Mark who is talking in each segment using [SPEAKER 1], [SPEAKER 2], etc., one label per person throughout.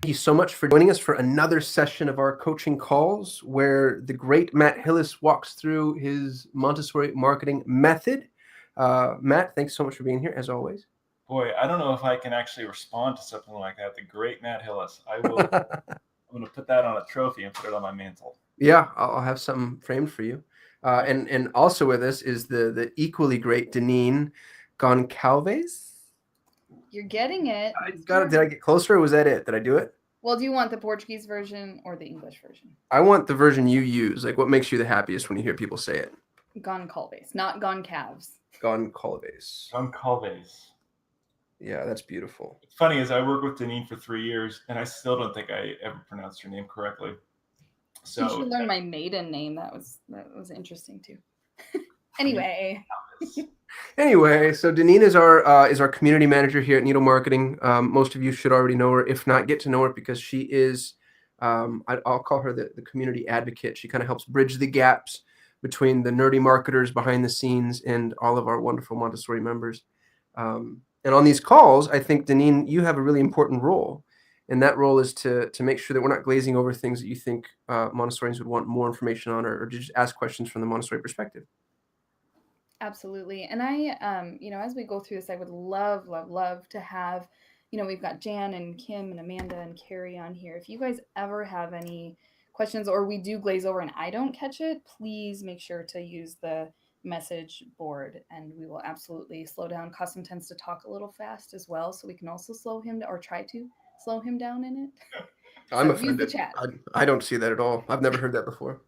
[SPEAKER 1] Thank you so much for joining us for another session of our coaching calls where the great Matt Hillis walks through his Montessori marketing method. Matt, thanks so much for being here, as always.
[SPEAKER 2] Boy, I don't know if I can actually respond to something like that. The great Matt Hillis. I'm going to put that on a trophy and put it on my mantle.
[SPEAKER 1] Yeah, I'll have something framed for you. And also with us is the equally great Deneen Goncalves.
[SPEAKER 3] You're getting it.
[SPEAKER 1] I got it. Did I get closer, or was that it? Did I do it?
[SPEAKER 3] Well, do you want the Portuguese version or the English version?
[SPEAKER 1] I want the version you use. Like, what makes you the happiest when you hear people say it?
[SPEAKER 3] Goncalves, not Goncalves.
[SPEAKER 1] Goncalves.
[SPEAKER 2] Goncalves.
[SPEAKER 1] Yeah, that's beautiful.
[SPEAKER 2] What's funny is I worked with Deneen for 3 years, and I still don't think I ever pronounced her name correctly.
[SPEAKER 3] So you should learn my maiden name. That was interesting too. Anyway.
[SPEAKER 1] Anyway, so Deneen is our community manager here at Needle Marketing. Most of you should already know her. If not, get to know her because she is, I'll call her the community advocate. She kind of helps bridge the gaps between the nerdy marketers behind the scenes and all of our wonderful Montessori members. And on these calls, I think, Deneen, you have a really important role. And that role is to make sure that we're not glazing over things that you think Montessorians would want more information on, or just ask questions from the Montessori perspective.
[SPEAKER 3] Absolutely. And I, as we go through this, I would love to have, we've got Jan and Kim and Amanda and Carrie on here. If you guys ever have any questions or we do glaze over and I don't catch it, please make sure to use the message board and we will absolutely slow down. Custom tends to talk a little fast as well. So we can also slow him or try to slow him down in it.
[SPEAKER 1] I'm offended. Use the chat. I don't see that at all. I've never heard that before.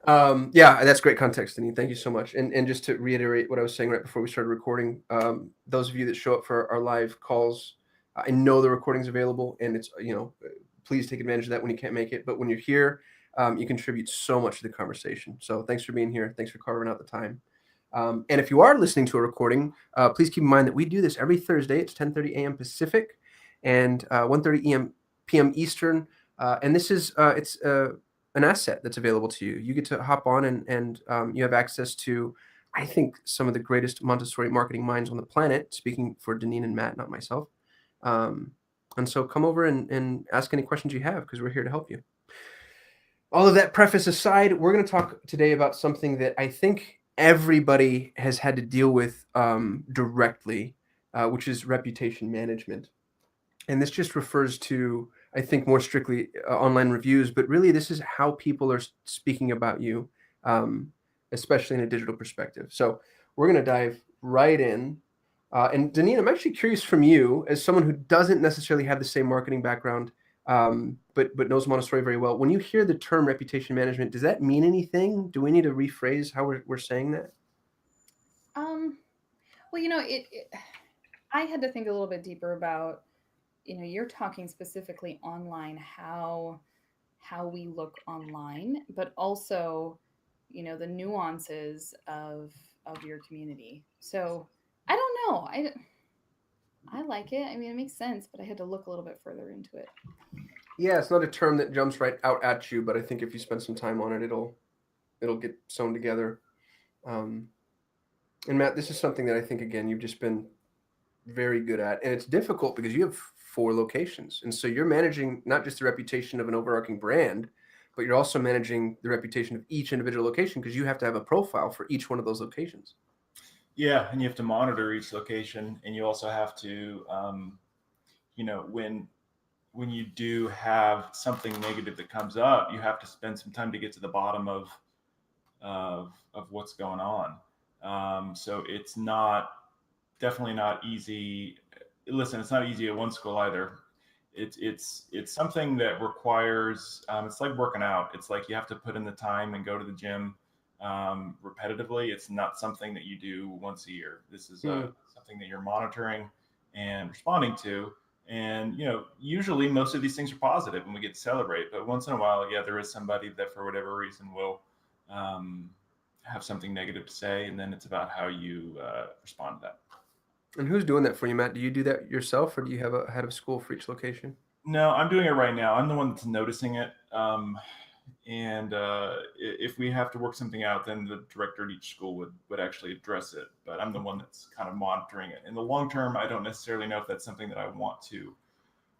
[SPEAKER 1] Yeah, that's great context, Deneen. Thank you so much. And just to reiterate what I was saying right before we started recording, those of you that show up for our live calls, I know the recording's available, and it's please take advantage of that when you can't make it. But when you're here, you contribute so much to the conversation. So thanks for being here. Thanks for carving out the time. And if you are listening to a recording, please keep in mind that we do this every Thursday. It's 10:30 a.m. Pacific and 1:30 p.m. Eastern. And this is it's an asset that's available to you. You get to hop on and you have access to, I think, some of the greatest Montessori marketing minds on the planet, speaking for Deneen and Matt, not myself. And so come over and ask any questions you have because we're here to help you. All of that preface aside, we're going to talk today about something that I think everybody has had to deal with directly, which is reputation management. And this just refers to, I think, more strictly online reviews, but really this is how people are speaking about you, especially in a digital perspective. So we're going to dive right in. And Deneen, I'm actually curious from you, as someone who doesn't necessarily have the same marketing background, but knows Montessori very well. When you hear the term reputation management, does that mean anything? Do we need to rephrase how we're saying that?
[SPEAKER 3] Well, I had to think a little bit deeper about, you're talking specifically online, how we look online, but also, the nuances of your community. So I don't know. I like it. I mean, it makes sense, but I had to look a little bit further into it.
[SPEAKER 1] Yeah, it's not a term that jumps right out at you, but I think if you spend some time on it, it'll get sewn together. And Matt, this is something that I think, again, you've just been very good at. And it's difficult because you have 4 locations. And so you're managing not just the reputation of an overarching brand, but you're also managing the reputation of each individual location because you have to have a profile for each one of those locations.
[SPEAKER 2] Yeah, and you have to monitor each location, and you also have to, when you do have something negative that comes up, you have to spend some time to get to the bottom of what's going on. So it's definitely not easy. Listen, it's not easy at one school either. It's something that requires. It's like working out. It's like you have to put in the time and go to the gym repetitively. It's not something that you do once a year. This is something that you're monitoring and responding to. And usually most of these things are positive and we get to celebrate. But once in a while, yeah, there is somebody that for whatever reason will have something negative to say, and then it's about how you respond to that.
[SPEAKER 1] And who's doing that for you, Matt? Do you do that yourself, or do you have a head of school for each location?
[SPEAKER 2] No, I'm doing it right now. I'm the one that's noticing it. And if we have to work something out, then the director at each school would actually address it. But I'm the one that's kind of monitoring it. In the long term, I don't necessarily know if that's something that I want to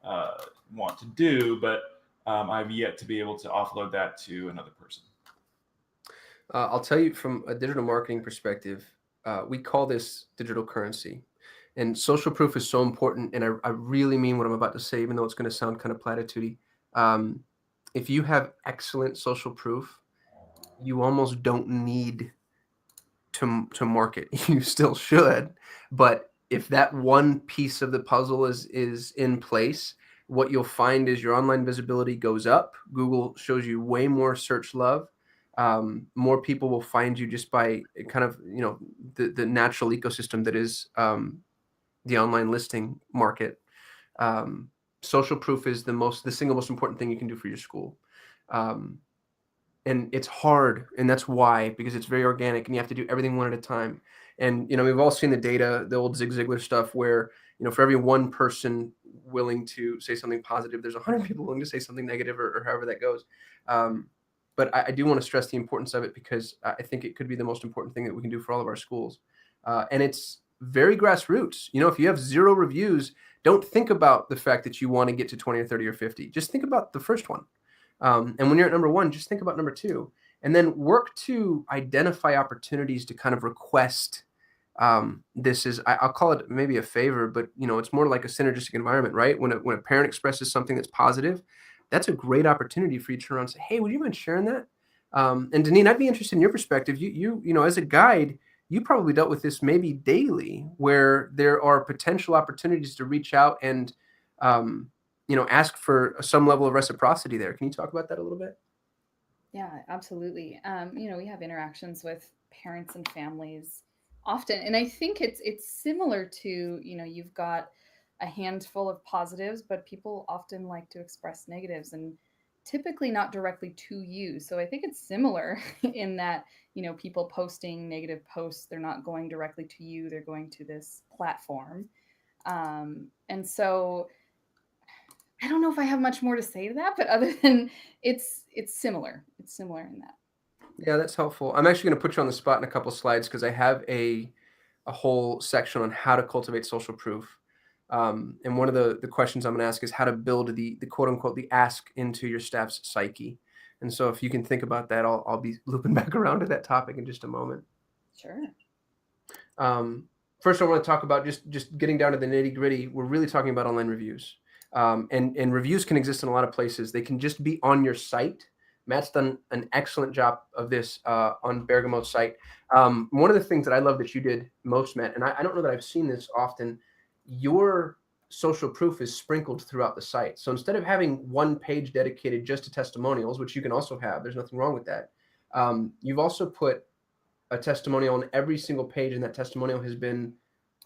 [SPEAKER 2] want to do, but I've yet to be able to offload that to another person.
[SPEAKER 1] I'll tell you from a digital marketing perspective, we call this digital currency. And social proof is so important. And I really mean what I'm about to say, even though it's going to sound kind of platitudey. If you have excellent social proof, you almost don't need to market. You still should. But if that one piece of the puzzle is in place, what you'll find is your online visibility goes up. Google shows you way more search love. More people will find you just by kind of, the natural ecosystem that is the online listing market. Social proof is the single most important thing you can do for your school. And it's hard, and that's why, because it's very organic and you have to do everything one at a time. And, we've all seen the data, the old Zig Ziglar stuff where, for every one person willing to say something positive, there's 100 people willing to say something negative, or however that goes. But I do want to stress the importance of it, because I think it could be the most important thing that we can do for all of our schools. And it's very grassroots. If you have 0 reviews, don't think about the fact that you want to get to 20 or 30 or 50. Just think about the first one. And when you're at number 1, just think about number 2, and then work to identify opportunities to kind of request. This is, I'll call it maybe a favor, but it's more like a synergistic environment, right? When a parent expresses something that's positive, that's a great opportunity for you to turn around and say, hey, would you mind sharing that? And Deneen, I'd be interested in your perspective. You as a guide, you probably dealt with this maybe daily, where there are potential opportunities to reach out and, ask for some level of reciprocity there. Can you talk about that a little bit?
[SPEAKER 3] Yeah, absolutely. We have interactions with parents and families often, and I think it's similar to, you've got a handful of positives, but people often like to express negatives, and typically not directly to you. So I think it's similar in that, people posting negative posts, they're not going directly to you, they're going to this platform. And so I don't know if I have much more to say to that, but other than it's similar. It's similar in that.
[SPEAKER 1] Yeah, that's helpful. I'm actually going to put you on the spot in a couple of slides, because I have a whole section on how to cultivate social proof. And one of the questions I'm going to ask is how to build the quote unquote the ask into your staff's psyche. And so if you can think about that, I'll be looping back around to that topic in just a moment.
[SPEAKER 3] Sure.
[SPEAKER 1] First, I want to talk about just getting down to the nitty gritty. We're really talking about online reviews. And reviews can exist in a lot of places. They can just be on your site. Matt's done an excellent job of this on Bergamo's site. One of the things that I love that you did most, Matt, and I don't know that I've seen this often, your social proof is sprinkled throughout the site. So instead of having one page dedicated just to testimonials, which you can also have, there's nothing wrong with that, you've also put a testimonial on every single page, and that testimonial has been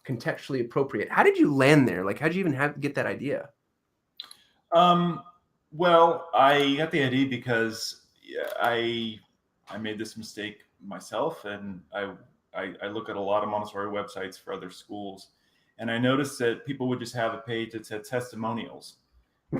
[SPEAKER 1] contextually appropriate. How did you land there? Like, how did you even get that idea?
[SPEAKER 2] Well, I got the idea because I made this mistake myself, and I look at a lot of Montessori websites for other schools, and I noticed that people would just have a page that said testimonials.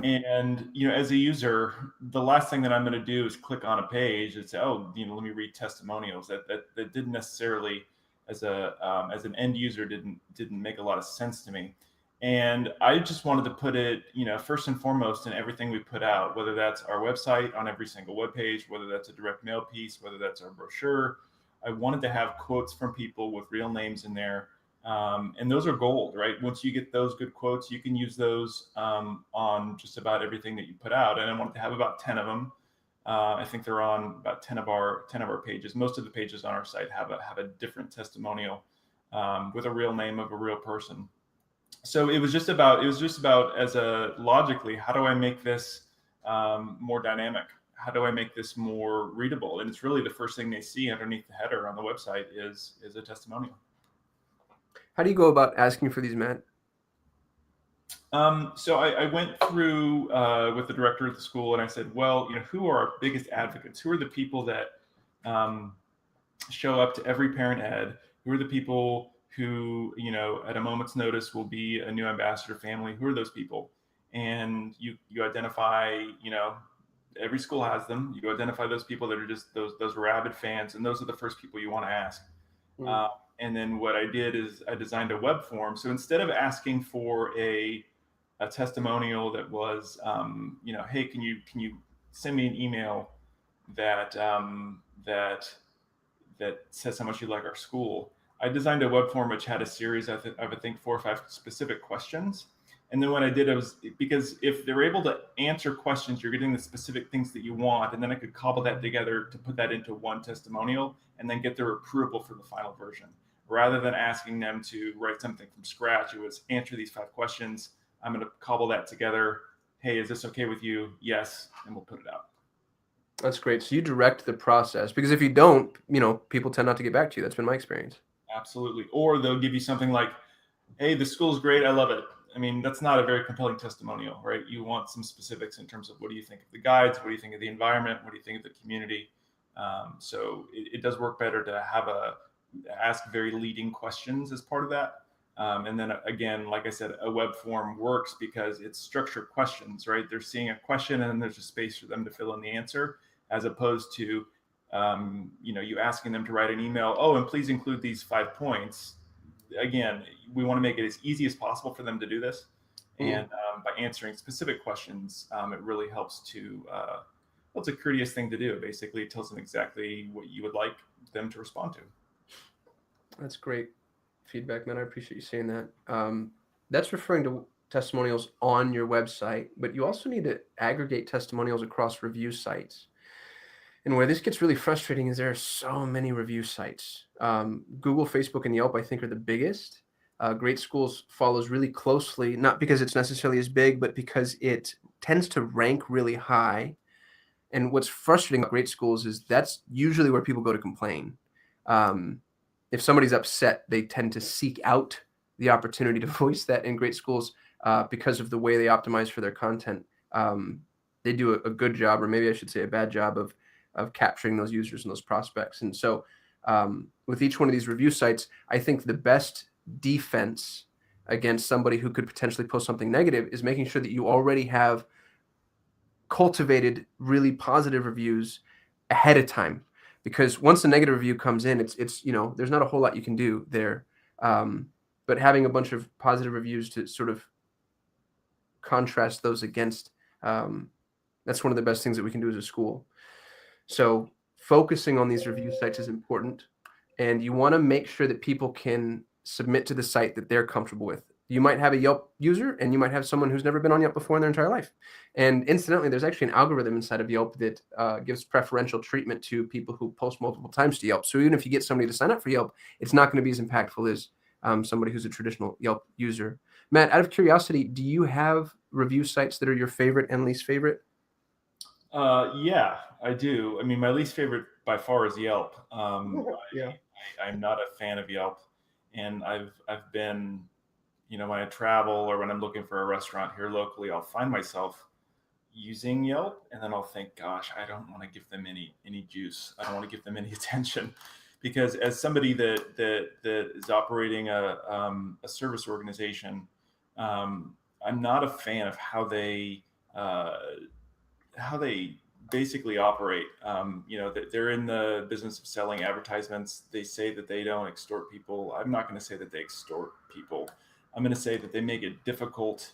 [SPEAKER 2] And, as a user, the last thing that I'm going to do is click on a page and say, oh, let me read testimonials. That didn't necessarily, as an end user, didn't make a lot of sense to me. And I just wanted to put it, first and foremost in everything we put out, whether that's our website on every single web page, whether that's a direct mail piece, whether that's our brochure. I wanted to have quotes from people with real names in there. And those are gold, right? Once you get those good quotes, you can use those on just about everything that you put out. And I wanted to have about 10 of them. I think they're on about 10 of our pages. Most of the pages on our site have a different testimonial with a real name of a real person. So it was just about as a logically, how do I make this more dynamic? How do I make this more readable? And it's really the first thing they see underneath the header on the website is a testimonial.
[SPEAKER 1] How do you go about asking for these, Matt?
[SPEAKER 2] So I went through with the director of the school, and I said, well, who are our biggest advocates? Who are the people that show up to every parent ed? Who are the people who, at a moment's notice will be a new ambassador family? Who are those people? And you identify, every school has them. You identify those people that are just those rabid fans, and those are the first people you want to ask. And then what I did is I designed a web form. So instead of asking for a a testimonial that was, hey, can you send me an email that that says how much you like our school. I designed a web form which had a series of I think 4 or 5 specific questions. And then what I did was, because if they're able to answer questions, you're getting the specific things that you want. And then I could cobble that together to put that into one testimonial and then get their approval for the final version. Rather than asking them to write something from scratch, it was answer these 5 questions. I'm going to cobble that together. Hey, is this okay with you? Yes. And we'll put it out.
[SPEAKER 1] That's great. So you direct the process, because if you don't, people tend not to get back to you. That's been my experience.
[SPEAKER 2] Absolutely. Or they'll give you something like, hey, the school's great. I love it. I mean, that's not a very compelling testimonial, right? You want some specifics in terms of what do you think of the guides? What do you think of the environment? What do you think of the community? So it does work better to ask very leading questions as part of that. And then again, like I said, a web form works because it's structured questions, right? They're seeing a question and then there's a space for them to fill in the answer, as opposed to, you asking them to write an email. Oh, and please include these 5 points. Again, we want to make it as easy as possible for them to do this. And by answering specific questions, it really helps to, it's a courteous thing to do. Basically, it tells them exactly what you would like them to respond to.
[SPEAKER 1] That's great feedback, man. I appreciate you saying that. That's referring to testimonials on your website, but you also need to aggregate testimonials across review sites. And where this gets really frustrating is there are so many review sites. Google, Facebook, and Yelp, I think, are the biggest. Great Schools follows really closely, not because it's necessarily as big, but because it tends to rank really high. And what's frustrating about Great Schools is that's usually where people go to complain. If somebody's upset, they tend to seek out the opportunity to voice that. In Great Schools, because of the way they optimize for their content, they do a good job, or maybe I should say a bad job, of capturing those users and those prospects. And so with each one of these review sites, I think the best defense against somebody who could potentially post something negative is making sure that you already have cultivated really positive reviews ahead of time. Because once a negative review comes in, it's there's not a whole lot you can do there. But having a bunch of positive reviews to sort of contrast those against, that's one of the best things that we can do as a school. So focusing on these review sites is important, and you want to make sure that people can submit to the site that they're comfortable with. You might have a Yelp user, and you might have someone who's never been on Yelp before in their entire life. And incidentally, there's actually an algorithm inside of Yelp that gives preferential treatment to people who post multiple times to Yelp. So even if you get somebody to sign up for Yelp, it's not going to be as impactful as somebody who's a traditional Yelp user. Matt, out of curiosity, do you have review sites that are your favorite and least favorite?
[SPEAKER 2] Yeah, I do. I mean, my least favorite by far is Yelp.
[SPEAKER 1] Yeah.
[SPEAKER 2] I'm not a fan of Yelp, and I've been, when I travel or when I'm looking for a restaurant here locally, I'll find myself using Yelp, and then I'll think, gosh, I don't want to give them any juice. I don't want to give them any attention, because as somebody that is operating a service organization, I'm not a fan of how they basically operate. They're in the business of selling advertisements. They say that they don't extort people. I'm not going to say that they extort people. I'm going to say that they make it difficult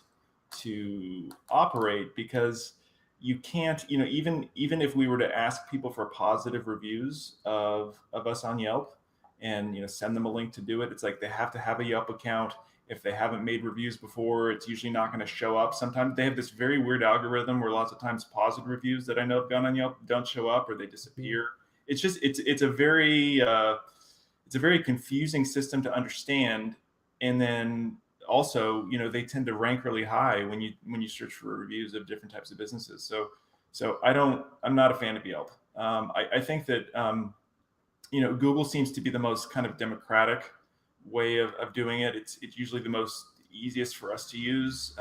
[SPEAKER 2] to operate, because you can't, even if we were to ask people for positive reviews of us on Yelp and, send them a link to do it, it's like they have to have a Yelp account. If they haven't made reviews before, it's usually not going to show up. Sometimes they have this very weird algorithm where lots of times positive reviews that I know have gone on Yelp don't show up, or they disappear. It's just, it's a very confusing system to understand. And then also, they tend to rank really high when you search for reviews of different types of businesses. So I'm not a fan of Yelp. I think that, Google seems to be the most kind of democratic way of doing it. It's usually the most easiest for us to use,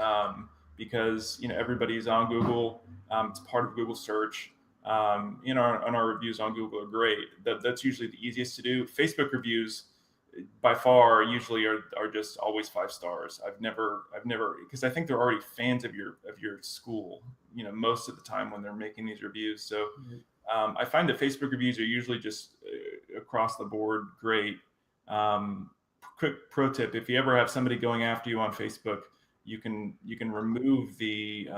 [SPEAKER 2] because everybody's on Google. It's part of Google search. And our reviews on Google are great. That's usually the easiest to do. Facebook reviews by far usually are just always 5 stars. I've never, because I think they're already fans of your school, most of the time when they're making these reviews. So I find that Facebook reviews are usually just across the board great. Quick pro tip: if you ever have somebody going after you on Facebook, you can remove the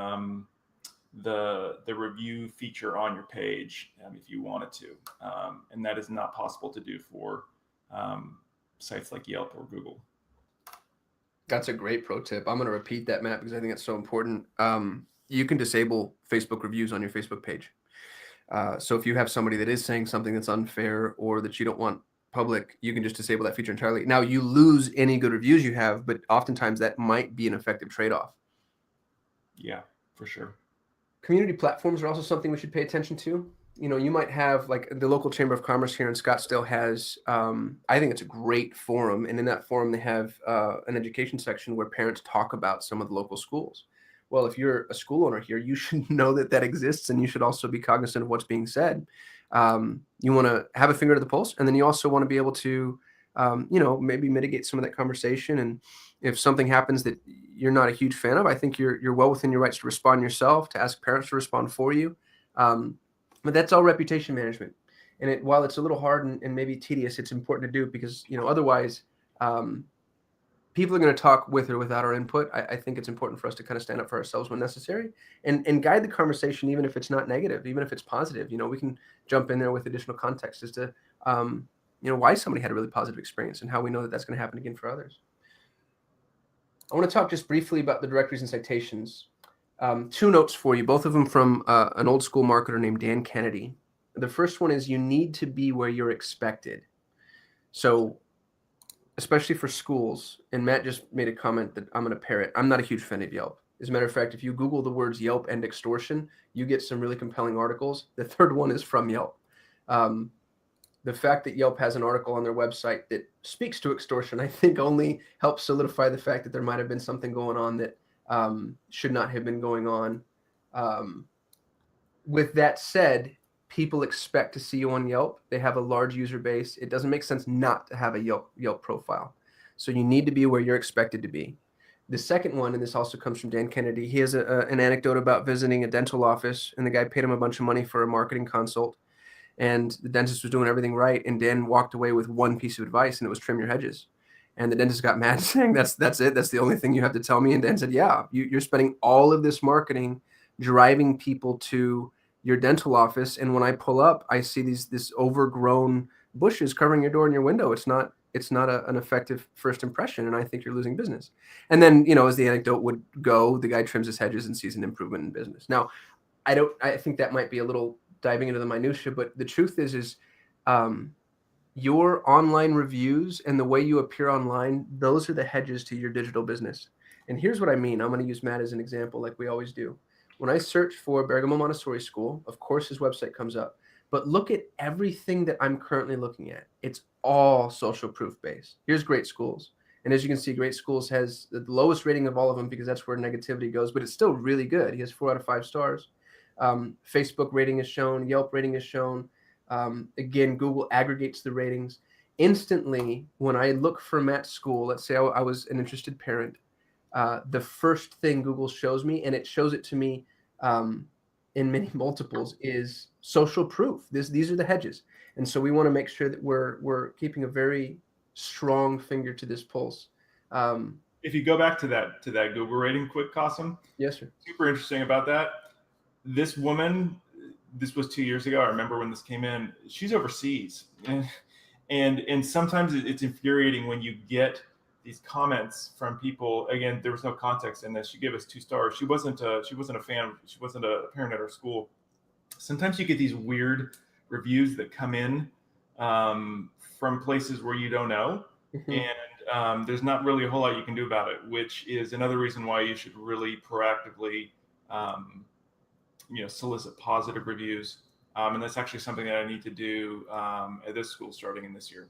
[SPEAKER 2] review feature on your page if you wanted to, and that is not possible to do for sites like Yelp or Google.
[SPEAKER 1] That's a great pro tip. I'm going to repeat that, Matt, because I think it's so important. You can disable Facebook reviews on your Facebook page. So if you have somebody that is saying something that's unfair or that you don't want public, you can just disable that feature entirely. Now, you lose any good reviews you have, but oftentimes that might be an effective trade-off.
[SPEAKER 2] Yeah, for sure.
[SPEAKER 1] Community platforms are also something we should pay attention to. You might have, like, the local Chamber of Commerce here in Scottsdale has, I think it's a great forum. And in that forum, they have an education section where parents talk about some of the local schools. Well, if you're a school owner here, you should know that exists, and you should also be cognizant of what's being said. You want to have a finger to the pulse, and then you also want to be able to, maybe mitigate some of that conversation. And if something happens that you're not a huge fan of, I think you're well within your rights to respond yourself, to ask parents to respond for you. But that's all reputation management. And while it's a little hard and maybe tedious, it's important to do because, otherwise people are going to talk with or without our input. I think it's important for us to kind of stand up for ourselves when necessary and guide the conversation, even if it's not negative, even if it's positive. We can jump in there with additional context as to, why somebody had a really positive experience and how we know that that's going to happen again for others. I want to talk just briefly about the directories and citations. 2 notes for you, both of them from an old school marketer named Dan Kennedy. The first one is you need to be where you're expected. So especially for schools, and Matt just made a comment that I'm going to parrot. I'm not a huge fan of Yelp. As a matter of fact, if you Google the words Yelp and extortion, you get some really compelling articles. The third one is from Yelp. The fact that Yelp has an article on their website that speaks to extortion, I think only helps solidify the fact that there might have been something going on that should not have been going on. With that said, people expect to see you on Yelp. They have a large user base. It doesn't make sense not to have a Yelp profile. So you need to be where you're expected to be. The second one, and this also comes from Dan Kennedy, he has an anecdote about visiting a dental office, and the guy paid him a bunch of money for a marketing consult. And the dentist was doing everything right. And Dan walked away with one piece of advice, and it was trim your hedges. And the dentist got mad saying, that's it. That's the only thing you have to tell me. And Dan said, yeah, you're spending all of this marketing driving people to your dental office. And when I pull up, I see this overgrown bushes covering your door and your window. It's not an effective first impression. And I think you're losing business. And then, as the anecdote would go, the guy trims his hedges and sees an improvement in business. Now, I think that might be a little diving into the minutia, but the truth is your online reviews and the way you appear online, those are the hedges to your digital business. And here's what I mean. I'm going to use Matt as an example, like we always do. When I search for Bergamo Montessori School, of course, his website comes up, but look at everything that I'm currently looking at. It's all social proof based. Here's Great Schools. And as you can see, Great Schools has the lowest rating of all of them because that's where negativity goes, but it's still really good. He has 4 out of 5 stars. Facebook rating is shown, Yelp rating is shown. Again, Google aggregates the ratings. Instantly, when I look for Matt's school, let's say I was an interested parent, the first thing Google shows me, and it shows it to me in many multiples, is social proof. These are the hedges. And so we want to make sure that we're keeping a very strong finger to this pulse.
[SPEAKER 2] If you go back to that Google rating quick, Qasim.
[SPEAKER 1] Yes, sir.
[SPEAKER 2] Super interesting about that. This woman, this was 2 years ago. I remember when this came in. She's overseas, and sometimes it's infuriating when you get these comments from people. Again, there was no context in this. She gave us 2 stars. She wasn't a fan. She wasn't a parent at our school. Sometimes you get these weird reviews that come in from places where you don't know, and there's not really a whole lot you can do about it. Which is another reason why you should really proactively solicit positive reviews. And that's actually something that I need to do at this school starting in this year.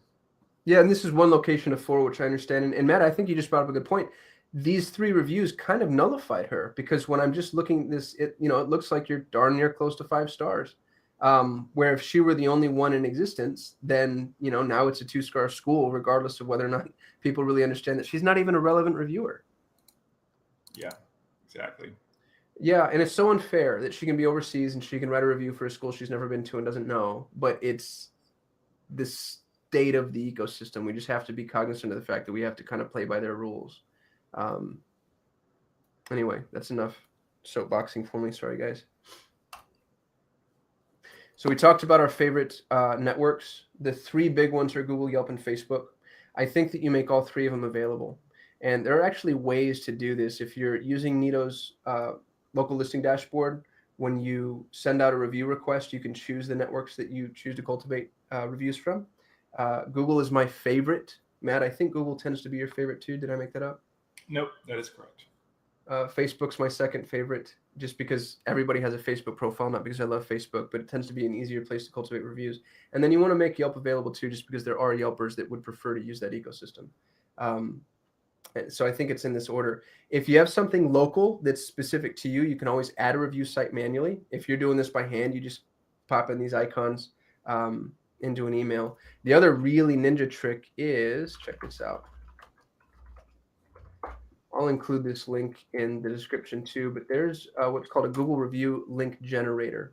[SPEAKER 1] Yeah, and this is one location of 4, which I understand. And Matt, I think you just brought up a good point. These 3 reviews kind of nullified her because when I'm just looking at this, it looks like you're darn near close to 5 stars. Where if she were the only one in existence, then, now it's a 2-star school, regardless of whether or not people really understand that she's not even a relevant reviewer.
[SPEAKER 2] Yeah, exactly.
[SPEAKER 1] Yeah, and it's so unfair that she can be overseas and she can write a review for a school she's never been to and doesn't know. But it's the state of the ecosystem. We just have to be cognizant of the fact that we have to kind of play by their rules. Anyway, that's enough soapboxing for me. Sorry, guys. So we talked about our favorite networks. The three big ones are Google, Yelp, and Facebook. I think that you make all three of them available. And there are actually ways to do this. If you're using Nito's local listing dashboard, when you send out a review request, you can choose the networks that you choose to cultivate reviews from. Google is my favorite. Matt, I think Google tends to be your favorite too. Did I make that up?
[SPEAKER 2] Nope, that is correct.
[SPEAKER 1] Facebook's my second favorite, just because everybody has a Facebook profile, not because I love Facebook, but it tends to be an easier place to cultivate reviews. And then you want to make Yelp available too, just because there are Yelpers that would prefer to use that ecosystem. So I think it's in this order. If you have something local that's specific to you, you can always add a review site manually. If you're doing this by hand, you just pop in these icons into an email. The other really ninja trick is, check this out. I'll include this link in the description too, but there's what's called a Google review link generator.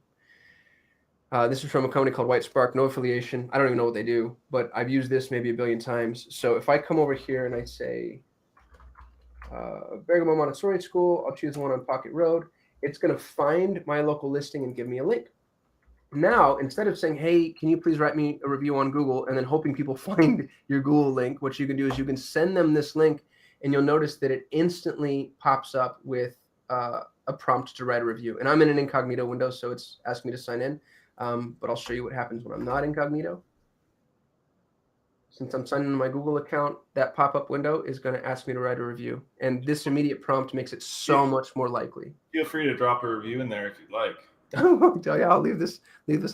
[SPEAKER 1] This is from a company called White Spark, no affiliation. I don't even know what they do, but I've used this maybe a billion times. So if I come over here and I say Bergamo Montessori School, I'll choose the one on Pocket Road. It's going to find my local listing and give me a link. Now, instead of saying, hey, can you please write me a review on Google, and then hoping people find your Google link, what you can do is you can send them this link, and you'll notice that it instantly pops up with a prompt to write a review. And I'm in an incognito window, so it's asking me to sign in. But I'll show you what happens when I'm not incognito. Since I'm signing in my Google account, that pop-up window is going to ask me to write a review. And this immediate prompt makes it so much more likely.
[SPEAKER 2] Feel free to drop a review in there if you'd like.
[SPEAKER 1] I'll leave this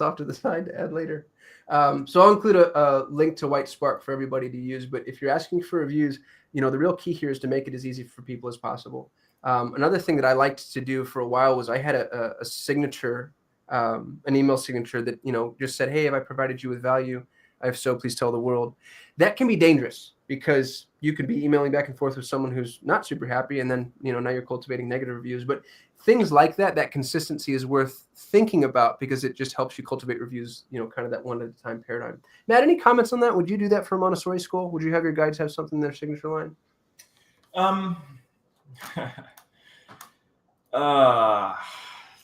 [SPEAKER 1] off to the side to add later. So I'll include a link to White Spark for everybody to use. But if you're asking for reviews, the real key here is to make it as easy for people as possible. Another thing that I liked to do for a while was I had a signature, an email signature that just said, hey, have I provided you with value? If so, please tell the world. That can be dangerous because you could be emailing back and forth with someone who's not super happy, and then now you're cultivating negative reviews. But things like that consistency is worth thinking about because it just helps you cultivate reviews, kind of that one at a time paradigm. Matt, any comments on that? Would you do that for a Montessori school? Would you have your guides have something in their signature line?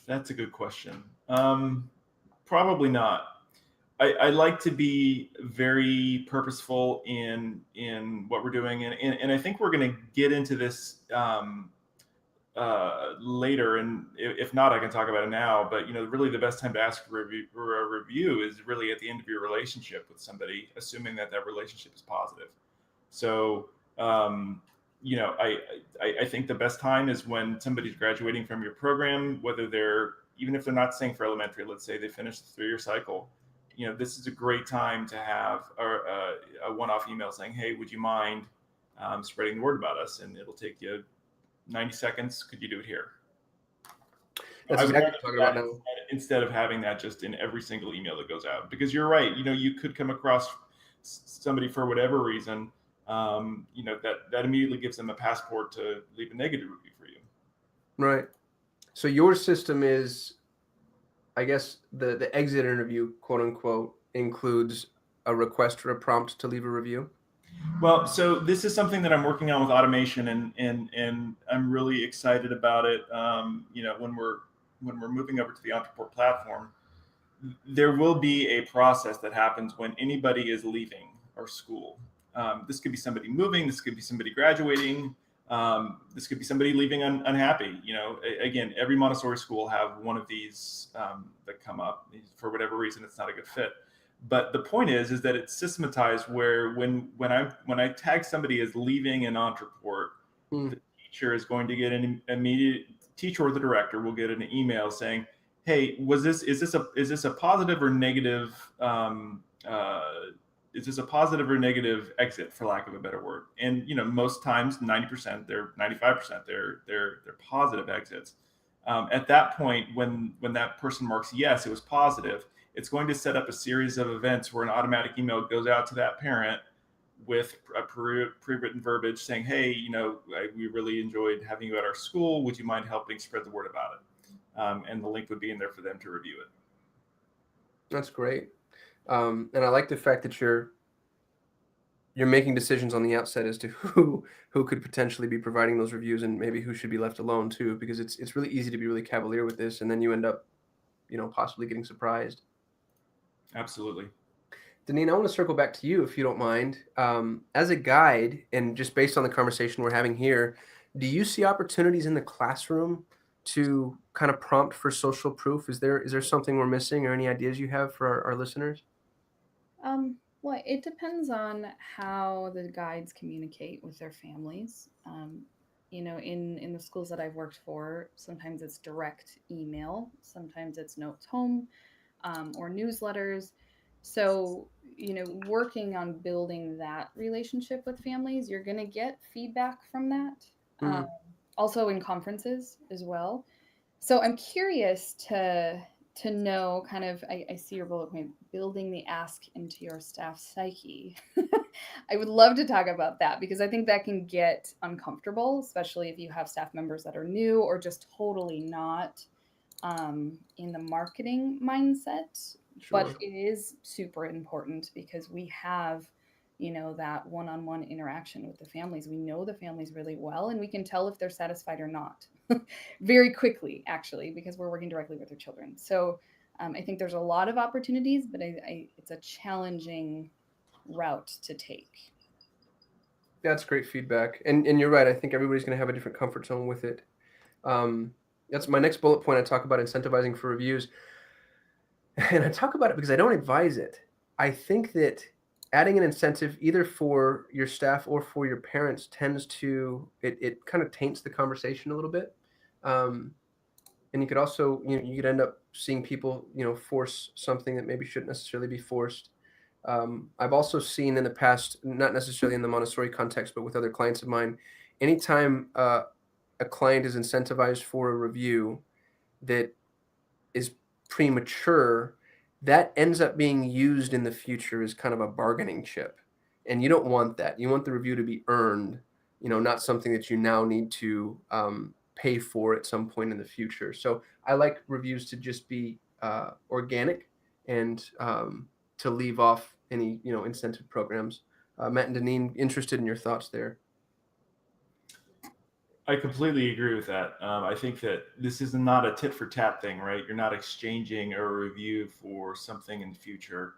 [SPEAKER 2] That's a good question. Probably not. I like to be very purposeful in what we're doing, and I think we're going to get into this later, and if not, I can talk about it now. But really, the best time to ask for a review is really at the end of your relationship with somebody, assuming that relationship is positive. So, I think the best time is when somebody's graduating from your program, even if they're not staying for elementary. Let's say they finish the 3-year cycle. This is a great time to have a one-off email saying, hey, would you mind spreading the word about us? And it'll take you 90 seconds. Could you do it here?
[SPEAKER 1] That's exactly what I'm talking about now.
[SPEAKER 2] Instead of having that just in every single email that goes out. Because you're right. You could come across somebody for whatever reason, that immediately gives them a passport to leave a negative review for you.
[SPEAKER 1] Right. So your system is, I guess the exit interview, quote unquote, includes a request for a prompt to leave a review.
[SPEAKER 2] Well, so this is something that I'm working on with automation, and I'm really excited about it. When we're moving over to the Entreport platform, there will be a process that happens when anybody is leaving our school. This could be somebody moving. This could be somebody graduating. This could be somebody leaving unhappy. Again, every Montessori school will have one of these that come up. For whatever reason, it's not a good fit. But the point is that it's systematized where when I tag somebody as leaving an Entreport, the teacher is going to get an immediate teacher, or the director will get an email saying, hey, is this a positive or negative is this a positive or negative exit, for lack of a better word? And most times 90%, 95%, they're positive exits. At that point, when that person marks yes, it was positive, it's going to set up a series of events where an automatic email goes out to that parent with a pre-written verbiage saying, hey, we really enjoyed having you at our school. Would you mind helping spread the word about it? And the link would be in there for them to review it.
[SPEAKER 1] That's great. And I like the fact that you're you're making decisions on the outset as to who could potentially be providing those reviews and maybe who should be left alone too, because it's really easy to be really cavalier with this, and then you end up, possibly getting surprised.
[SPEAKER 2] Absolutely.
[SPEAKER 1] Deneen, I want to circle back to you if you don't mind. As a guide, and just based on the conversation we're having here, do you see opportunities in the classroom to kind of prompt for social proof? Is there something we're missing, or any ideas you have for our listeners?
[SPEAKER 3] Well, it depends on how the guides communicate with their families. In the schools that I've worked for, sometimes it's direct email, sometimes it's notes home, or newsletters. So, working on building that relationship with families, you're going to get feedback from that. Um,
[SPEAKER 1] Mm,
[SPEAKER 3] Also in conferences as well. So I'm curious to know kind of, I see your bullet point, building the ask into your staff psyche. I would love to talk about that because I think that can get uncomfortable, especially if you have staff members that are new or just totally not in the marketing mindset. But
[SPEAKER 1] sure.
[SPEAKER 3] it is super important because we have, that one-on-one interaction with the families. We know the families really well, and we can tell if they're satisfied or not very quickly, actually, because we're working directly with their children. So I think there's a lot of opportunities, but it's a challenging route to take.
[SPEAKER 1] That's great feedback, and you're right. I think everybody's going to have a different comfort zone with it. Um, that's my next bullet point. I talk about incentivizing for reviews. And I talk about it because I don't advise it. I think that adding an incentive either for your staff or for your parents tends to it kind of taints the conversation a little bit. Um, and you could also, you could end up seeing people, force something that maybe shouldn't necessarily be forced. I've also seen in the past, not necessarily in the Montessori context, but with other clients of mine, anytime a client is incentivized for a review that is premature, that ends up being used in the future as kind of a bargaining chip. And you don't want that. You want the review to be earned, not something that you now need to pay for at some point in the future. So I like reviews to just be organic and to leave off any, incentive programs. Matt and Deneen, interested in your thoughts there.
[SPEAKER 2] I completely agree with that. I think that this is not a tit for tat thing, right? You're not exchanging a review for something in the future.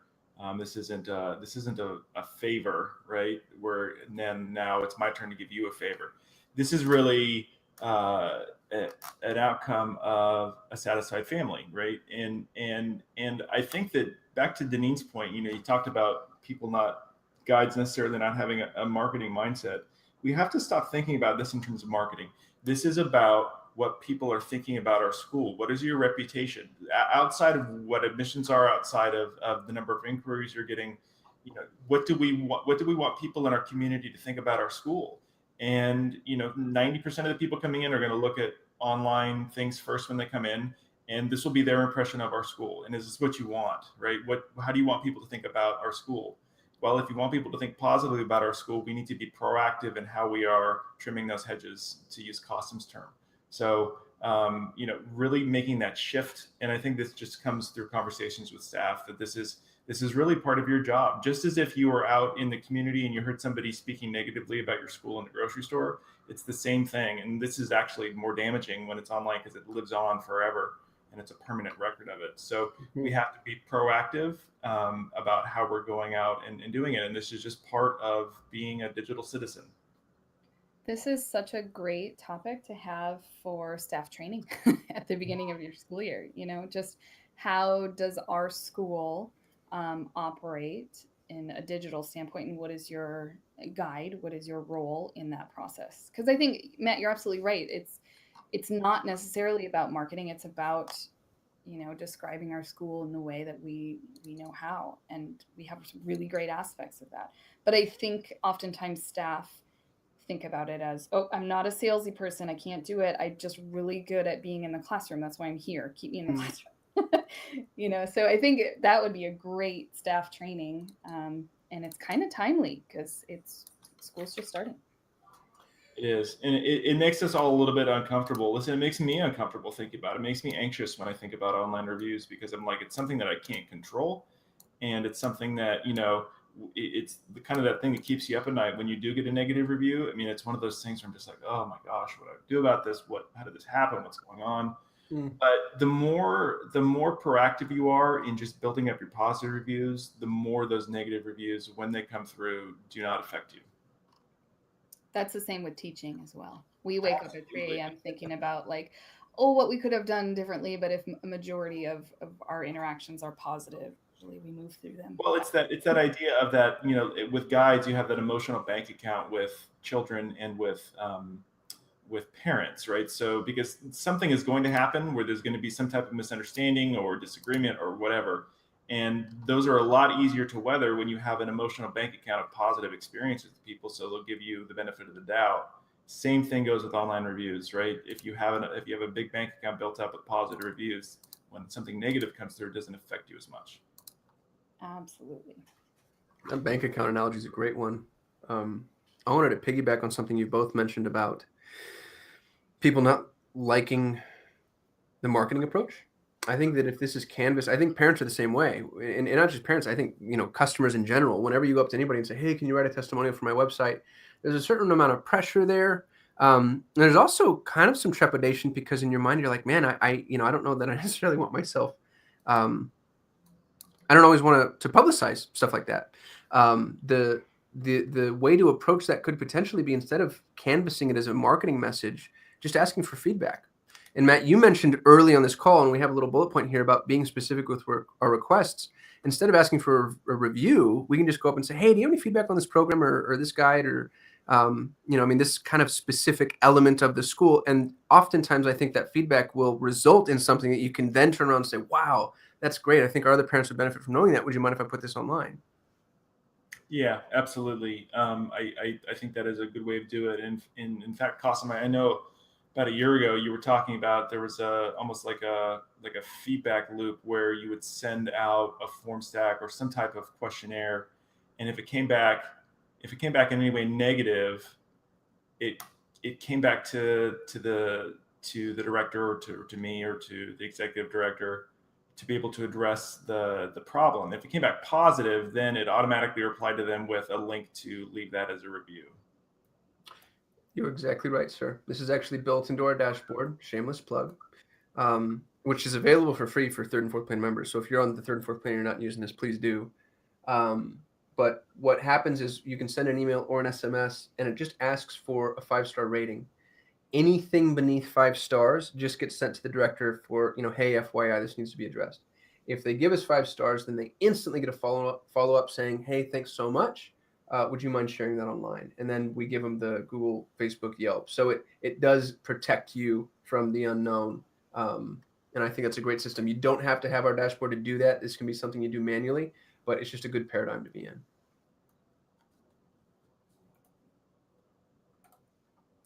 [SPEAKER 2] This isn't a favor, right? Where then now it's my turn to give you a favor. This is really an outcome of a satisfied family, right? And I think that back to Deneen's point, you talked about people not guides necessarily not having a marketing mindset. We have to stop thinking about this in terms of marketing. This is about what people are thinking about our school. What is your reputation outside of what admissions are, outside of the number of inquiries you're getting? What do we want? What do we want people in our community to think about our school? And 90% of the people coming in are going to look at online things first when they come in, and this will be their impression of our school. And is this what you want, right? How do you want people to think about our school? Well, if you want people to think positively about our school, we need to be proactive in how we are trimming those hedges, to use Costum's term. So, really making that shift. And I think this just comes through conversations with staff, that this is really part of your job. Just as if you were out in the community and you heard somebody speaking negatively about your school in the grocery store, it's the same thing. And this is actually more damaging when it's online because it lives on forever and it's a permanent record of it. So we have to be proactive about how we're going out and doing it. And this is just part of being a digital citizen.
[SPEAKER 3] This is such a great topic to have for staff training at the beginning of your school year. Just how does our school operate in a digital standpoint, and what is your guide? What is your role in that process? Because I think, Matt, you're absolutely right. It's not necessarily about marketing. It's about describing our school in the way that we know how, and we have some really great aspects of that. But I think oftentimes staff think about it as, oh, I'm not a salesy person, I can't do it, I'm just really good at being in the classroom, that's why I'm here, keep me in the classroom. So I think that would be a great staff training, and it's kind of timely because school's just starting.
[SPEAKER 2] It is. And it makes us all a little bit uncomfortable. Listen, it makes me uncomfortable thinking about it. It makes me anxious when I think about online reviews, because I'm like, it's something that I can't control. And it's something that, it's the kind of that thing that keeps you up at night when you do get a negative review. I mean, it's one of those things where I'm just like, oh my gosh, what do I do about this? How did this happen? What's going on? But the more proactive you are in just building up your positive reviews, the more those negative reviews, when they come through, do not affect you.
[SPEAKER 3] That's the same with teaching as well. We wake up at 3 a.m. thinking about like, oh, what we could have done differently. But if a majority of our interactions are positive, usually we move through them.
[SPEAKER 2] Well, it's that idea of that, with guides, you have that emotional bank account with children and with parents, right? So because something is going to happen where there's going to be some type of misunderstanding or disagreement or whatever. And those are a lot easier to weather when you have an emotional bank account of positive experiences with people. So they'll give you the benefit of the doubt. Same thing goes with online reviews, right? If you have a big bank account built up with positive reviews, when something negative comes through, it doesn't affect you as much.
[SPEAKER 3] Absolutely.
[SPEAKER 1] That bank account analogy is a great one. I wanted to piggyback on something you both mentioned about people not liking the marketing approach. I think that if this is Canvas, I think parents are the same way. And not just parents, I think, customers in general, whenever you go up to anybody and say, hey, can you write a testimonial for my website? There's a certain amount of pressure there. There's also kind of some trepidation because in your mind, you're like, man, I don't know that I necessarily want myself. I don't always want to publicize stuff like that. The way to approach that could potentially be, instead of canvassing it as a marketing message, just asking for feedback. And Matt, you mentioned early on this call, and we have a little bullet point here about being specific with our requests. Instead of asking for a review, we can just go up and say, hey, do you have any feedback on this program or this guide or, this kind of specific element of the school? And oftentimes I think that feedback will result in something that you can then turn around and say, wow, that's great. I think our other parents would benefit from knowing that. Would you mind if I put this online?
[SPEAKER 2] Yeah, absolutely. I think that is a good way to do it. And in fact, Cosimo, I know about a year ago you were talking about there was almost like a feedback loop where you would send out a form stack or some type of questionnaire, and if it came back in any way negative, it came back to the director or to me or to the executive director to be able to address the problem. If it came back positive, then it automatically replied to them with a link to leave that as a review.
[SPEAKER 1] You're exactly right, sir. This is actually built into our dashboard, shameless plug, which is available for free for third and fourth plane members. So if you're on the third and fourth plane and you're not using this, please do. But what happens is you can send an email or an SMS, and it just asks for a 5-star rating. Anything beneath 5 stars just gets sent to the director for, hey, FYI, this needs to be addressed. If they give us 5 stars, then they instantly get a follow up saying, hey, thanks so much. Would you mind sharing that online? And then we give them the Google, Facebook, Yelp. So it does protect you from the unknown. And I think that's a great system. You don't have to have our dashboard to do that. This can be something you do manually, but it's just a good paradigm to be in.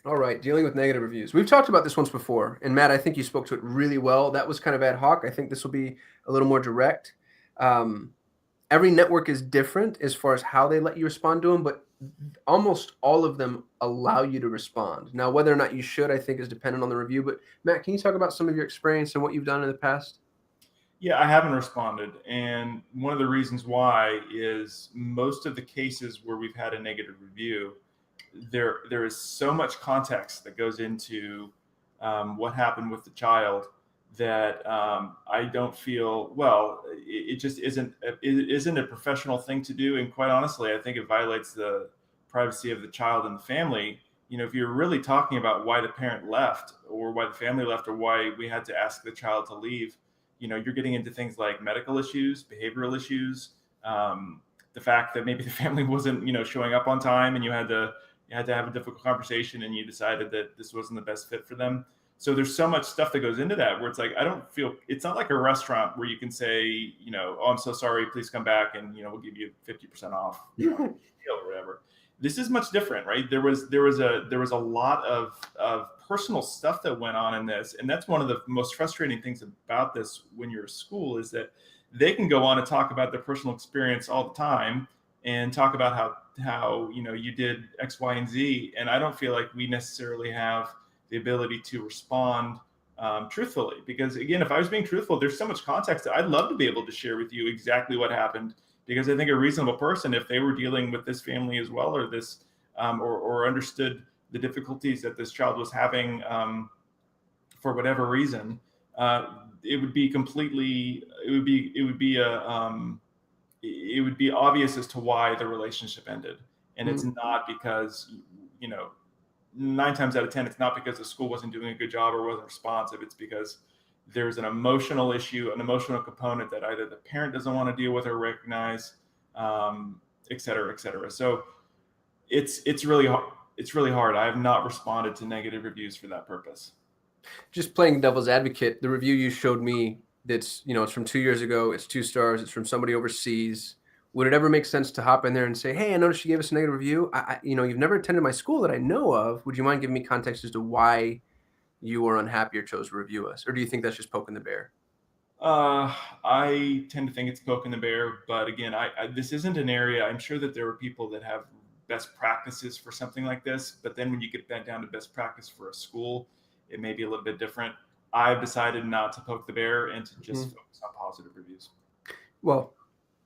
[SPEAKER 1] All right, dealing with negative reviews. We've talked about this once before, and Matt, I think you spoke to it really well. That was kind of ad hoc. I think this will be a little more direct. Every network is different as far as how they let you respond to them, but almost all of them allow you to respond. Now, whether or not you should, I think, is dependent on the review. But Matt, can you talk about some of your experience and what you've done in the past?
[SPEAKER 2] Yeah, I haven't responded. And one of the reasons why is most of the cases where we've had a negative review, there is so much context that goes into what happened with the child that I don't feel, it just isn't a professional thing to do. And quite honestly, I think it violates the privacy of the child and the family. If you're really talking about why the parent left or why the family left or why we had to ask the child to leave, you're getting into things like medical issues, behavioral issues, the fact that maybe the family wasn't, showing up on time and you had to have a difficult conversation and you decided that this wasn't the best fit for them. So there's so much stuff that goes into that where it's like, it's not like a restaurant where you can say, oh, I'm so sorry, please come back and, we'll give you 50% off or whatever. This is much different, right? There was a lot of personal stuff that went on in this. And that's one of the most frustrating things about this when you're a school is that they can go on and talk about their personal experience all the time and talk about how you did X, Y, and Z. And I don't feel like we necessarily have the ability to respond truthfully, because again, if I was being truthful, there's so much context that I'd love to be able to share with you exactly what happened because I think a reasonable person, if they were dealing with this family as well, or this, or understood the difficulties that this child was having, for whatever reason, it would be it would be obvious as to why the relationship ended. And it's not because, 9 times out of 10, it's not because the school wasn't doing a good job or wasn't responsive. It's because there's an emotional issue, an emotional component that either the parent doesn't want to deal with or recognize, et cetera, et cetera. So it's really hard. It's really hard. I have not responded to negative reviews for that purpose.
[SPEAKER 1] Just playing devil's advocate, the review you showed me, that's, it's from 2 years ago, it's 2 stars, it's from somebody overseas. Would it ever make sense to hop in there and say, hey, I noticed you gave us a negative review. You've never attended my school that I know of. Would you mind giving me context as to why you were unhappy or chose to review us? Or do you think that's just poking the bear?
[SPEAKER 2] I tend to think it's poking the bear, but again, this isn't an area. I'm sure that there are people that have best practices for something like this, but then when you get that down to best practice for a school, it may be a little bit different. I've decided not to poke the bear and to just focus on positive reviews.
[SPEAKER 1] Well,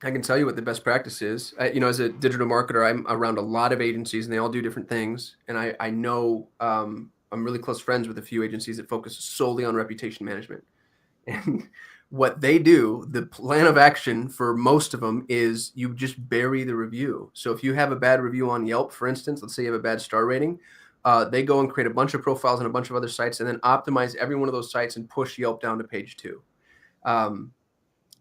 [SPEAKER 1] I can tell you what the best practice is. As a digital marketer, I'm around a lot of agencies and they all do different things. And I know I'm really close friends with a few agencies that focus solely on reputation management. And what they do, the plan of action for most of them is you just bury the review. So if you have a bad review on Yelp, for instance, let's say you have a bad star rating, they go and create a bunch of profiles on a bunch of other sites and then optimize every one of those sites and push Yelp down to page 2.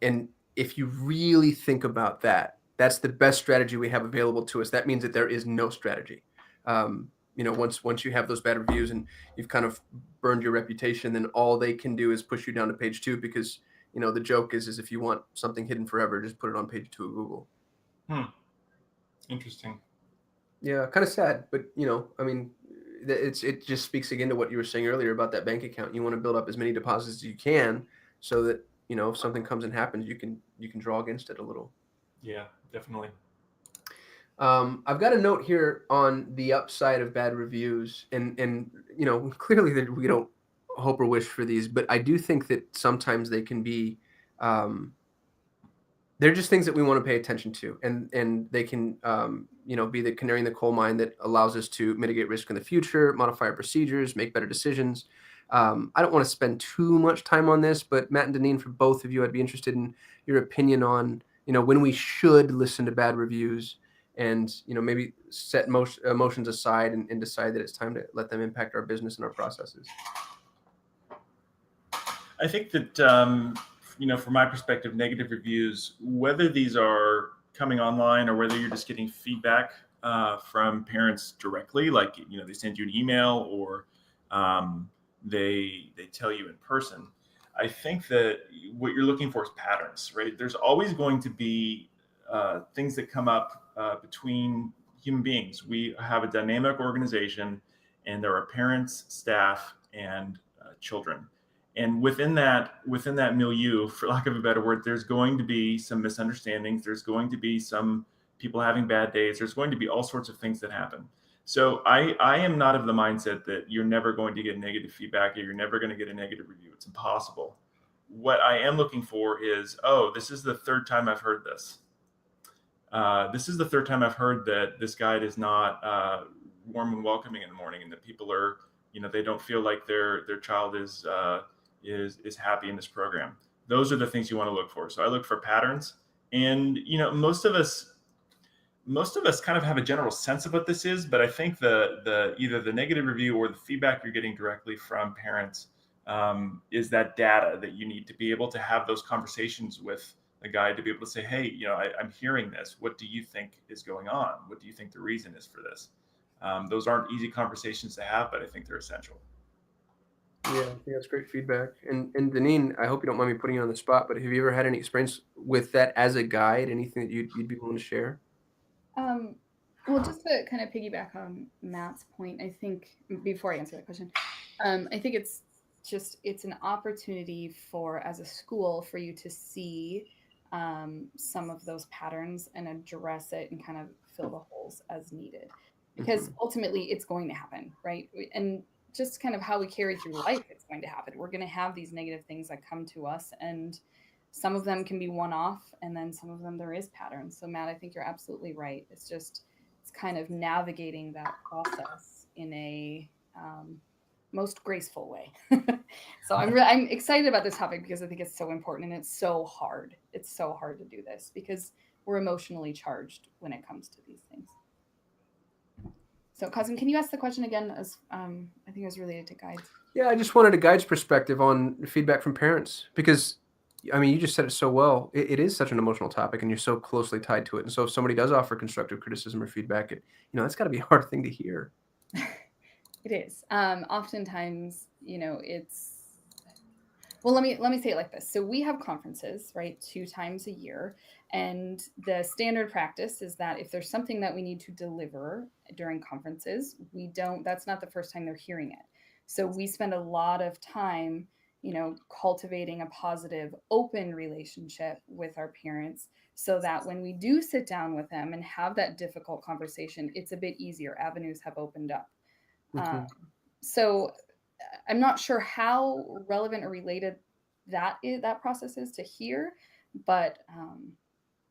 [SPEAKER 1] And if you really think about that, that's the best strategy we have available to us. That means that there is no strategy. Once you have those bad reviews and you've kind of burned your reputation, then all they can do is push you down to page 2 because, the joke is if you want something hidden forever, just put it on page 2 of Google.
[SPEAKER 2] Interesting.
[SPEAKER 1] Yeah, kind of sad, but it just speaks again to what you were saying earlier about that bank account. You want to build up as many deposits as you can so that, if something comes and happens, you can draw against it a little.
[SPEAKER 2] Yeah, definitely.
[SPEAKER 1] I've got a note here on the upside of bad reviews, and clearly that we don't hope or wish for these, but I do think that sometimes they can be, they're just things that we want to pay attention to, and they can, be the canary in the coal mine that allows us to mitigate risk in the future, modify our procedures, make better decisions. I don't want to spend too much time on this, but Matt and Deneen, for both of you, I'd be interested in your opinion on, when we should listen to bad reviews and, maybe set emotions aside and decide that it's time to let them impact our business and our processes.
[SPEAKER 2] I think that, from my perspective, negative reviews, whether these are coming online or whether you're just getting feedback from parents directly, like, they send you an email or they tell you in person, I think that what you're looking for is patterns, right? There's always going to be things that come up between human beings. We have a dynamic organization, and there are parents, staff, and children. And within that milieu, for lack of a better word, there's going to be some misunderstandings. There's going to be some people having bad days. There's going to be all sorts of things that happen. So I am not of the mindset that you're never going to get negative feedback or you're never going to get a negative review. It's impossible. What I am looking for is, this is the third time I've heard this. This is the third time I've heard that this guide is not warm and welcoming in the morning, and that people are, they don't feel like their child is happy in this program. Those are the things you want to look for. So I look for patterns, and most of us kind of have a general sense of what this is, but I think the either the negative review or the feedback you're getting directly from parents is that data that you need to be able to have those conversations with a guide to be able to say, hey, I'm hearing this. What do you think is going on? What do you think the reason is for this? Those aren't easy conversations to have, but I think they're essential.
[SPEAKER 1] Yeah, I think that's great feedback. And Deneen, I hope you don't mind me putting you on the spot, but have you ever had any experience with that as a guide? Anything that you'd be willing to share?
[SPEAKER 3] Well, just to kind of piggyback on Matt's point, I think before I answer that question, I think it's an opportunity as a school for you to see some of those patterns and address it and kind of fill the holes as needed, because ultimately it's going to happen, right? And just kind of how we carry through life, it's going to happen. We're going to have these negative things that come to us, and Some of them can be one-off, and then some of them there is patterns. So Matt, I think you're absolutely right. It's kind of navigating that process in a most graceful way. So I'm excited about this topic because I think it's so important, and it's so hard. It's so hard to do this because we're emotionally charged when it comes to these things. So, Cousin, can you ask the question again? As I think it was related to guides.
[SPEAKER 1] Yeah, I just wanted a guide's perspective on feedback from parents because, I mean, you just said it so well. It is such an emotional topic, and you're so closely tied to it. And so, if somebody does offer constructive criticism or feedback, that's got to be a hard thing to hear.
[SPEAKER 3] It is. Oftentimes, it's. Well, let me say it like this. So we have conferences, right, 2 times a year, and the standard practice is that if there's something that we need to deliver during conferences, that's not the first time they're hearing it. So we spend a lot of time, cultivating a positive, open relationship with our parents so that when we do sit down with them and have that difficult conversation, it's a bit easier. Avenues have opened up.
[SPEAKER 1] Mm-hmm.
[SPEAKER 3] So I'm not sure how relevant or related that process is to here, but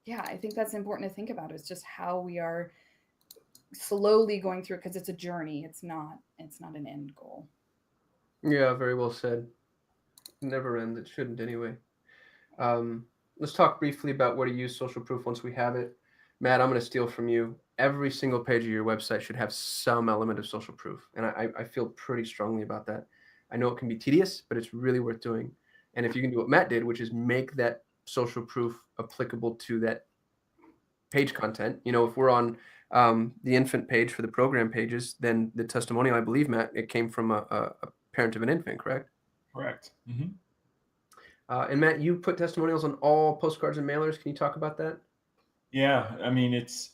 [SPEAKER 3] yeah, I think that's important to think about, is just how we are slowly going through it, because it's a journey. It's not an end goal.
[SPEAKER 1] Yeah, very well said. Never end. It shouldn't anyway. Let's talk briefly about where to use social proof once we have it. Matt, I'm going to steal from you. Every single page of your website should have some element of social proof. And I feel pretty strongly about that. I know it can be tedious, but it's really worth doing. And if you can do what Matt did, which is make that social proof applicable to that page content. If we're on the infant page for the program pages, then the testimonial, I believe, Matt, it came from a parent of an infant, correct?
[SPEAKER 2] Correct. Mm-hmm.
[SPEAKER 1] And Matt, you put testimonials on all postcards and mailers. Can you talk about that?
[SPEAKER 2] Yeah, I mean, it's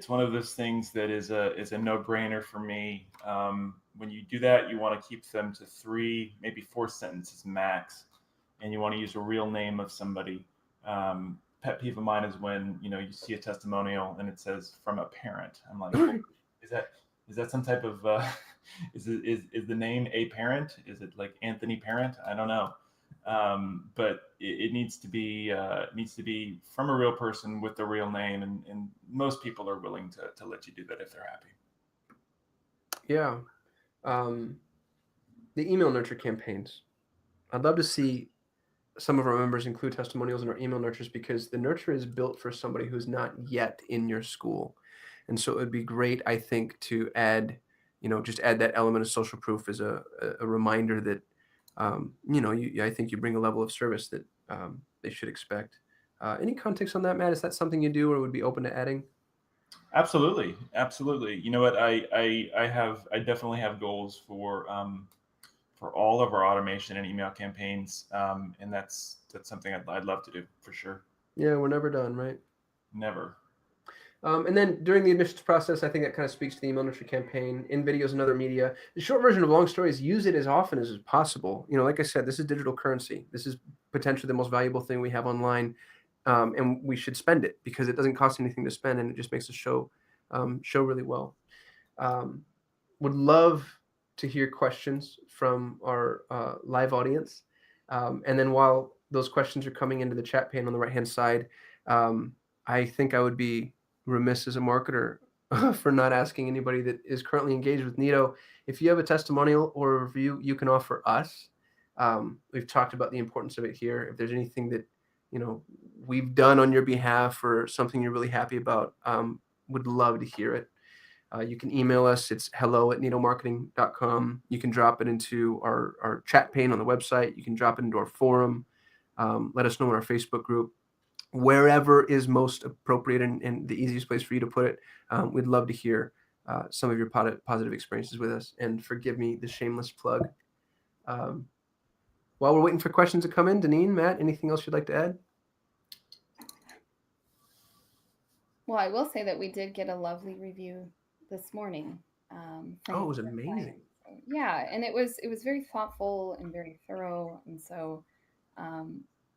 [SPEAKER 2] one of those things that is a no-brainer for me. When you do that, you want to keep them to 3, maybe 4 sentences max, and you want to use a real name of somebody. Pet peeve of mine is when you see a testimonial and it says from a parent. I'm like, well, is that some type of is the name a parent? Is it like Anthony Parent? I don't know. But it needs to be from a real person with the real name, and most people are willing to let you do that if they're happy.
[SPEAKER 1] Yeah. The email nurture campaigns. I'd love to see some of our members include testimonials in our email nurtures, because the nurture is built for somebody who's not yet in your school. And so it would be great, I think, to add, just add that element of social proof as a reminder that, I think you bring a level of service that they should expect. Any context on that, Matt? Is that something you do or would be open to adding?
[SPEAKER 2] Absolutely. You know what? I definitely have goals for all of our automation and email campaigns, and that's something I'd love to do for sure.
[SPEAKER 1] Yeah, we're never done, right?
[SPEAKER 2] Never.
[SPEAKER 1] And then during the admissions process, I think that kind of speaks to the email nurture campaign in videos and other media. The short version of long stories, use it as often as possible. Like I said, this is digital currency. This is potentially the most valuable thing we have online, and we should spend it because it doesn't cost anything to spend, and it just makes the show really well. Would love to hear questions from our live audience. And then while those questions are coming into the chat pane on the right-hand side, I think I would be remiss as a marketer for not asking anybody that is currently engaged with Nito, if you have a testimonial or a review you can offer us. We've talked about the importance of it here. If there's anything that we've done on your behalf or something you're really happy about, would love to hear it. You can email us. It's hello@nitomarketing.com. You can drop it into our chat pane on the website. You can drop it into our forum. Let us know in our Facebook group. Wherever is most appropriate and the easiest place for you to put it. We'd love to hear some of your positive experiences with us. And forgive me the shameless plug. While we're waiting for questions to come in, Deneen, Matt, anything else you'd like to add?
[SPEAKER 3] Well, I will say that we did get a lovely review this morning.
[SPEAKER 1] It was amazing.
[SPEAKER 3] Yeah, and it was very thoughtful and very thorough, and so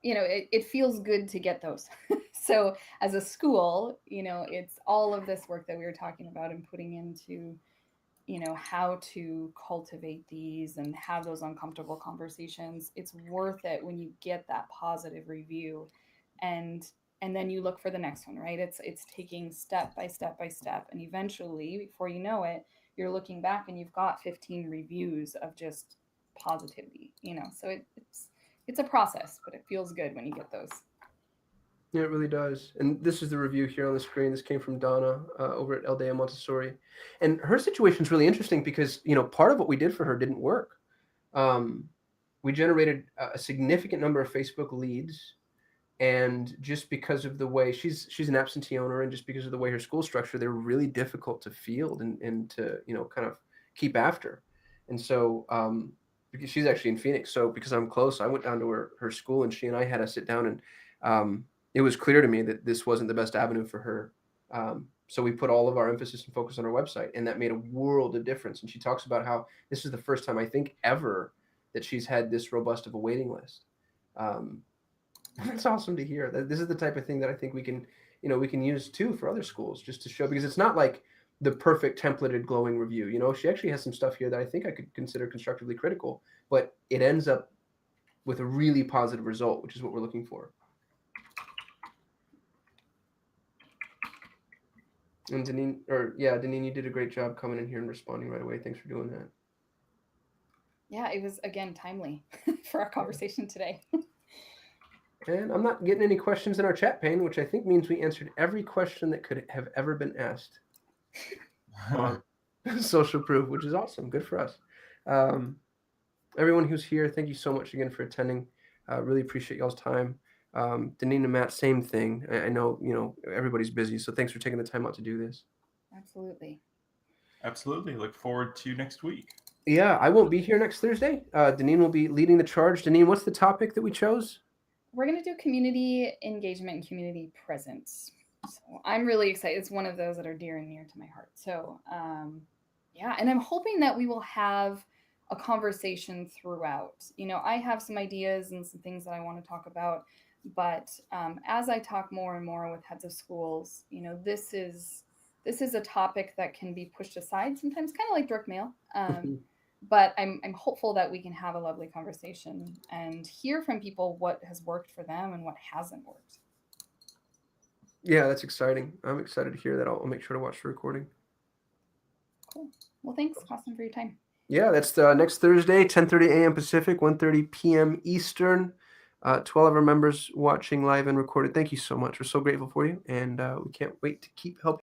[SPEAKER 3] it feels good to get those. So as a school, it's all of this work that we were talking about and putting into how to cultivate these and have those uncomfortable conversations, it's worth it when you get that positive review, and then you look for the next one, right? It's taking step by step by step, and eventually, before you know it, you're looking back and you've got 15 reviews of just positivity. So it's a process, but it feels good when you get those.
[SPEAKER 1] Yeah, it really does. And this is the review here on the screen. This came from Donna over at Aldea Montessori. And her situation is really interesting because, part of what we did for her didn't work. We generated a significant number of Facebook leads. And just because of the way she's an absentee owner, and just because of the way her school structure, they're really difficult to field and to, kind of keep after. And so, because she's actually in Phoenix, so because I'm close, I went down to her school, and she and I had to sit down, and it was clear to me that this wasn't the best avenue for her. So we put all of our emphasis and focus on our website, and that made a world of difference. And she talks about how this is the first time, I think, ever that she's had this robust of a waiting list. That's awesome to hear. This is the type of thing that I think we can use too for other schools, just to show, because it's not like the perfect templated glowing review. She actually has some stuff here that I think I could consider constructively critical, but it ends up with a really positive result, which is what we're looking for. And Deneen, you did a great job coming in here and responding right away. Thanks for doing that.
[SPEAKER 3] Yeah, it was, again, timely for our conversation today.
[SPEAKER 1] And I'm not getting any questions in our chat pane, which I think means we answered every question that could have ever been asked on Social Proof, which is awesome. Good for us. Everyone who's here, thank you so much again for attending. Really appreciate y'all's time. Deneen and Matt, same thing. I know, everybody's busy, so thanks for taking the time out to do this.
[SPEAKER 3] Absolutely.
[SPEAKER 2] Absolutely. Look forward to next week.
[SPEAKER 1] Yeah, I won't be here next Thursday. Deneen will be leading the charge. Deneen, what's the topic that we chose?
[SPEAKER 3] We're going to do community engagement and community presence. So I'm really excited. It's one of those that are dear and near to my heart. So, and I'm hoping that we will have a conversation throughout. I have some ideas and some things that I want to talk about, but as I talk more and more with heads of schools, this is a topic that can be pushed aside sometimes, kind of like direct mail. But I'm hopeful that we can have a lovely conversation and hear from people what has worked for them and what hasn't worked.
[SPEAKER 1] Yeah, that's exciting. I'm excited to hear that. I'll make sure to watch the recording.
[SPEAKER 3] Cool. Well, thanks, Austin, for your time.
[SPEAKER 1] Yeah, that's next Thursday, 10:30 a.m. Pacific, 1:30 p.m. Eastern. 12 of our members watching live and recorded. Thank you so much. We're so grateful for you, and we can't wait to keep helping